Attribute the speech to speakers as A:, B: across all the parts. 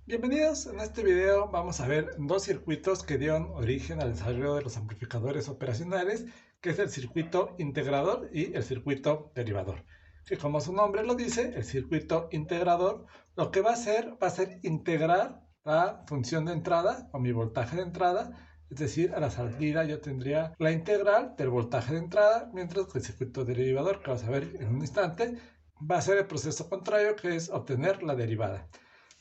A: Bienvenidos, en este video vamos a ver dos circuitos que dieron origen al desarrollo de los amplificadores operacionales, que es el circuito integrador y el circuito derivador. Que como su nombre lo dice, el circuito integrador lo que va a ser integrar la función de entrada o mi voltaje de entrada, es decir, a la salida yo tendría la integral del voltaje de entrada, mientras que el circuito derivador, que vamos a ver en un instante, va a ser el proceso contrario, que es obtener la derivada.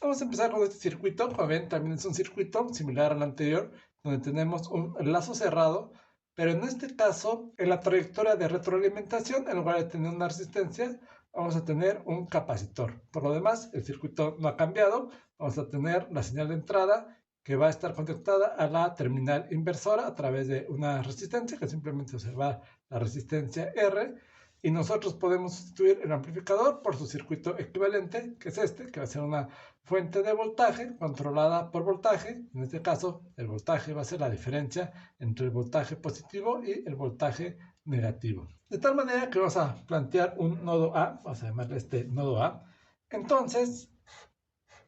A: Vamos a empezar con este circuito. Como ven, también es un circuito similar al anterior, donde tenemos un lazo cerrado, pero en este caso, en la trayectoria de retroalimentación, en lugar de tener una resistencia, vamos a tener un capacitor. Por lo demás, el circuito no ha cambiado. Vamos a tener la señal de entrada que va a estar conectada a la terminal inversora a través de una resistencia, que simplemente se va la resistencia R, y nosotros podemos sustituir el amplificador por su circuito equivalente, que es este, que va a ser una fuente de voltaje controlada por voltaje. En este caso, el voltaje va a ser la diferencia entre el voltaje positivo y el voltaje negativo. De tal manera que vamos a plantear un nodo A, vamos a llamarle este nodo A. Entonces,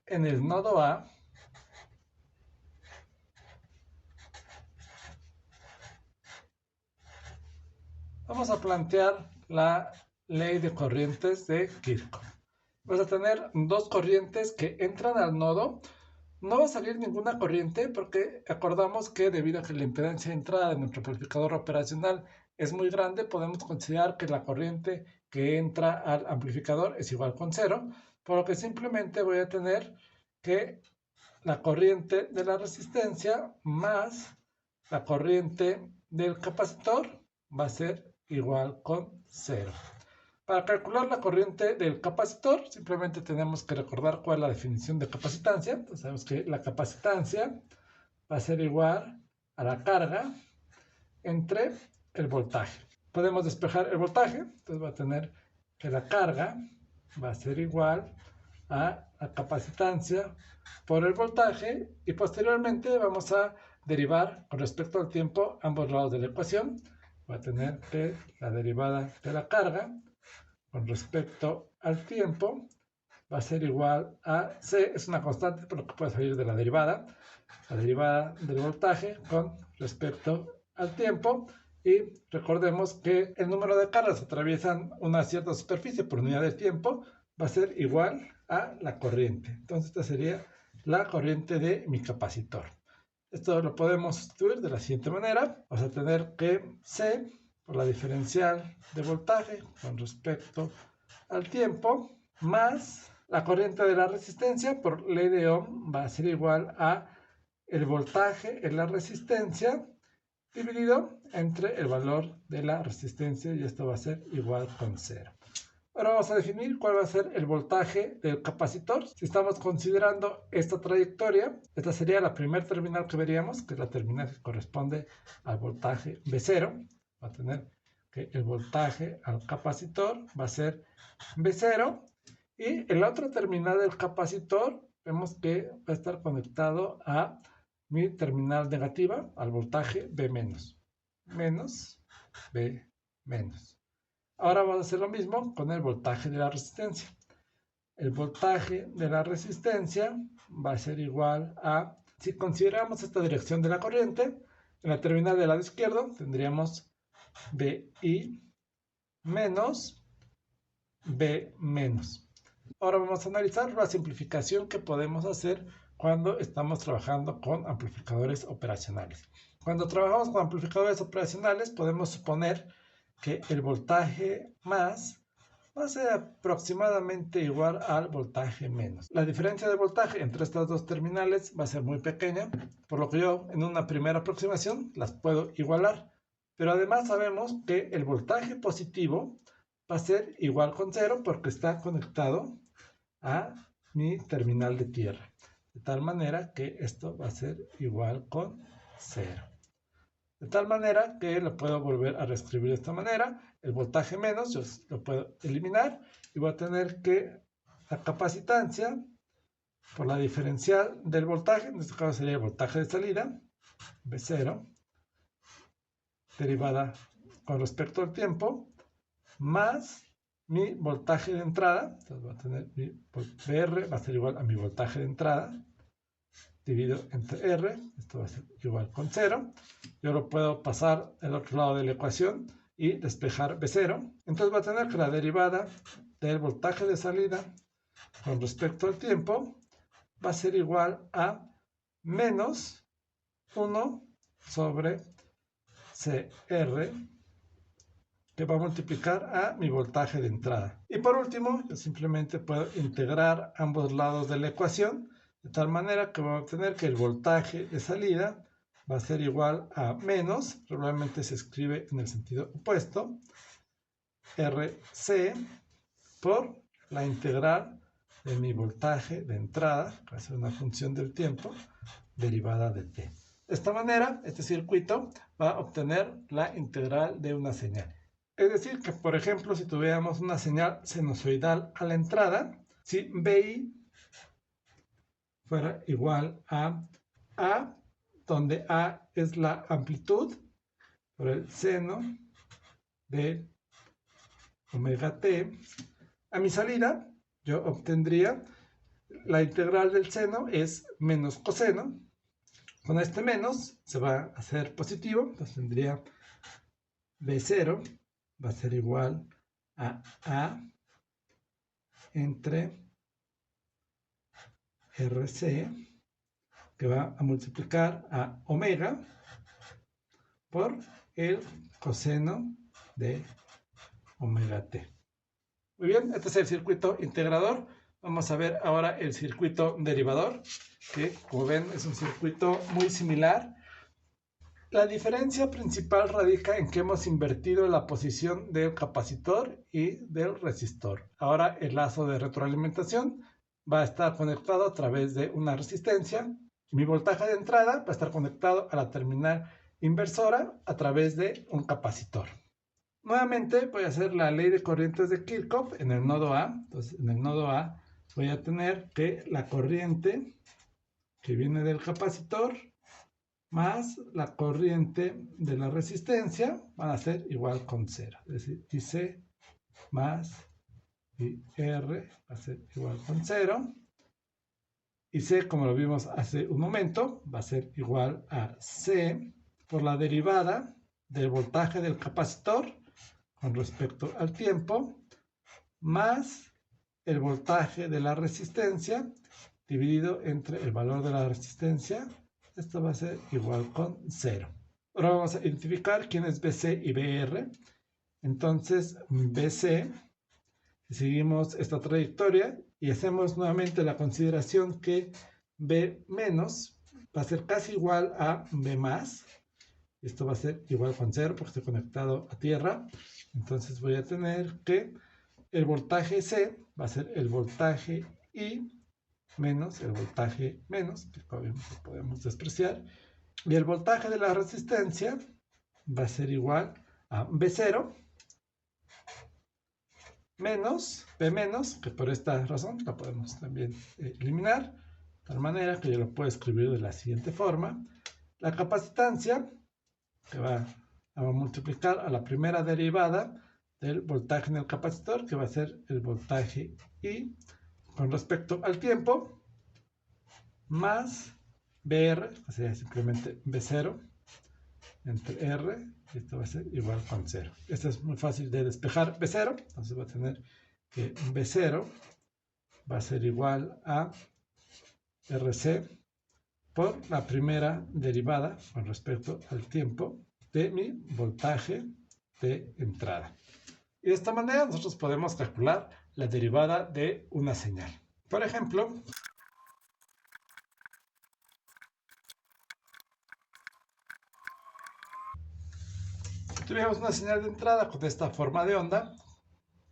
A: en el nodo A, vamos a plantear la ley de corrientes de Kirchhoff. Vas a tener dos corrientes que entran al nodo. No va a salir ninguna corriente porque acordamos que debido a que la impedancia de entrada de nuestro amplificador operacional es muy grande, podemos considerar que la corriente que entra al amplificador es igual con cero, por lo que simplemente voy a tener que la corriente de la resistencia más la corriente del capacitor va a ser igual con cero. Para calcular la corriente del capacitor, simplemente tenemos que recordar cuál es la definición de capacitancia. Entonces sabemos que la capacitancia va a ser igual a la carga entre el voltaje. Podemos despejar el voltaje, entonces va a tener que la carga va a ser igual a la capacitancia por el voltaje, y posteriormente vamos a derivar con respecto al tiempo ambos lados de la ecuación. Va a tener que la derivada de la carga con respecto al tiempo va a ser igual a C, es una constante por lo que puede salir de la derivada del voltaje con respecto al tiempo. Y recordemos que el número de cargas que atraviesan una cierta superficie por unidad de tiempo va a ser igual a la corriente. Entonces esta sería la corriente de mi capacitor. Esto lo podemos sustituir de la siguiente manera. Vamos a tener que C por la diferencial de voltaje con respecto al tiempo, más la corriente de la resistencia por ley de Ohm va a ser igual a el voltaje en la resistencia dividido entre el valor de la resistencia, y esto va a ser igual con cero. Ahora vamos a definir cuál va a ser el voltaje del capacitor. Si estamos considerando esta trayectoria, esta sería la primera terminal que veríamos, que es la terminal que corresponde al voltaje B0. Va a tener que el voltaje al capacitor va a ser B0. Y en la otra terminal del capacitor vemos que va a estar conectado a mi terminal negativa, al voltaje B-, menos B-. Ahora vamos a hacer lo mismo con el voltaje de la resistencia. El voltaje de la resistencia va a ser igual a, si consideramos esta dirección de la corriente, en la terminal del lado izquierdo tendríamos BI menos B menos. Ahora vamos a analizar la simplificación que podemos hacer cuando estamos trabajando con amplificadores operacionales. Cuando trabajamos con amplificadores operacionales podemos suponer que el voltaje más va a ser aproximadamente igual al voltaje menos. La diferencia de voltaje entre estas dos terminales va a ser muy pequeña, por lo que yo en una primera aproximación las puedo igualar. Pero además sabemos que el voltaje positivo va a ser igual con cero porque está conectado a mi terminal de tierra. De tal manera que esto va a ser igual con cero. De tal manera que lo puedo volver a reescribir de esta manera. El voltaje menos yo lo puedo eliminar y voy a tener que la capacitancia por la diferencial del voltaje, en este caso sería el voltaje de salida, B0, derivada con respecto al tiempo, más mi voltaje de entrada. Entonces voy a tener mi VR va a ser igual a mi voltaje de entrada, dividido entre R, esto va a ser igual con 0. Yo lo puedo pasar al otro lado de la ecuación y despejar B0. Entonces va a tener que la derivada del voltaje de salida con respecto al tiempo va a ser igual a menos 1 sobre CR, que va a multiplicar a mi voltaje de entrada. Y por último, yo simplemente puedo integrar ambos lados de la ecuación, de tal manera que voy a obtener que el voltaje de salida va a ser igual a menos, probablemente se escribe en el sentido opuesto, RC por la integral de mi voltaje de entrada, que va a ser una función del tiempo, derivada de t. De esta manera, este circuito va a obtener la integral de una señal. Es decir, que por ejemplo, si tuviéramos una señal sinusoidal a la entrada, si BI fuera igual a A, donde A es la amplitud por el seno de omega t, a mi salida yo obtendría la integral del seno es menos coseno. Con este menos se va a hacer positivo, entonces tendría B0 va a ser igual a A entre RC, que va a multiplicar a omega por el coseno de omega t. Muy bien, este es el circuito integrador. Vamos a ver ahora el circuito derivador, que como ven es un circuito muy similar. La diferencia principal radica en que hemos invertido la posición del capacitor y del resistor. Ahora el lazo de retroalimentación va a estar conectado a través de una resistencia. Mi voltaje de entrada va a estar conectado a la terminal inversora a través de un capacitor. Nuevamente voy a hacer la ley de corrientes de Kirchhoff en el nodo A. Entonces en el nodo A voy a tener que la corriente que viene del capacitor más la corriente de la resistencia van a ser igual con 0. Es decir, IC más IR va a ser igual con 0. Y C, como lo vimos hace un momento, va a ser igual a C por la derivada del voltaje del capacitor con respecto al tiempo, más el voltaje de la resistencia dividido entre el valor de la resistencia. Esto va a ser igual con 0. Ahora vamos a identificar quién es BC y BR. Entonces, BC, si seguimos esta trayectoria y hacemos nuevamente la consideración que B menos va a ser casi igual a B más. Esto va a ser igual con 0 porque estoy conectado a tierra. Entonces voy a tener que el voltaje C va a ser el voltaje I menos el voltaje menos, que podemos despreciar. Y el voltaje de la resistencia va a ser igual a B0 menos B menos, que por esta razón la podemos también eliminar, de tal manera que yo lo puedo escribir de la siguiente forma. La capacitancia, que va a multiplicar a la primera derivada del voltaje en el capacitor, que va a ser el voltaje I con respecto al tiempo, más BR, que sería simplemente B0 entre R, y esto va a ser igual con 0. Esto es muy fácil de despejar B0, entonces va a tener que B0 va a ser igual a RC por la primera derivada con respecto al tiempo de mi voltaje de entrada. Y de esta manera nosotros podemos calcular la derivada de una señal. Por ejemplo, si tuviéramos una señal de entrada con esta forma de onda,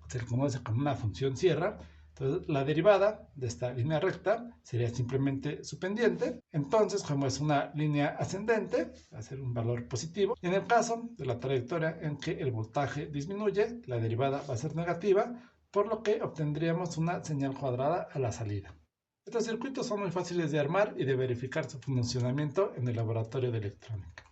A: se le conoce como una función sierra. Entonces, la derivada de esta línea recta sería simplemente su pendiente. Entonces, como es una línea ascendente, va a ser un valor positivo. Y en el caso de la trayectoria en que el voltaje disminuye, la derivada va a ser negativa, por lo que obtendríamos una señal cuadrada a la salida. Estos circuitos son muy fáciles de armar y de verificar su funcionamiento en el laboratorio de electrónica.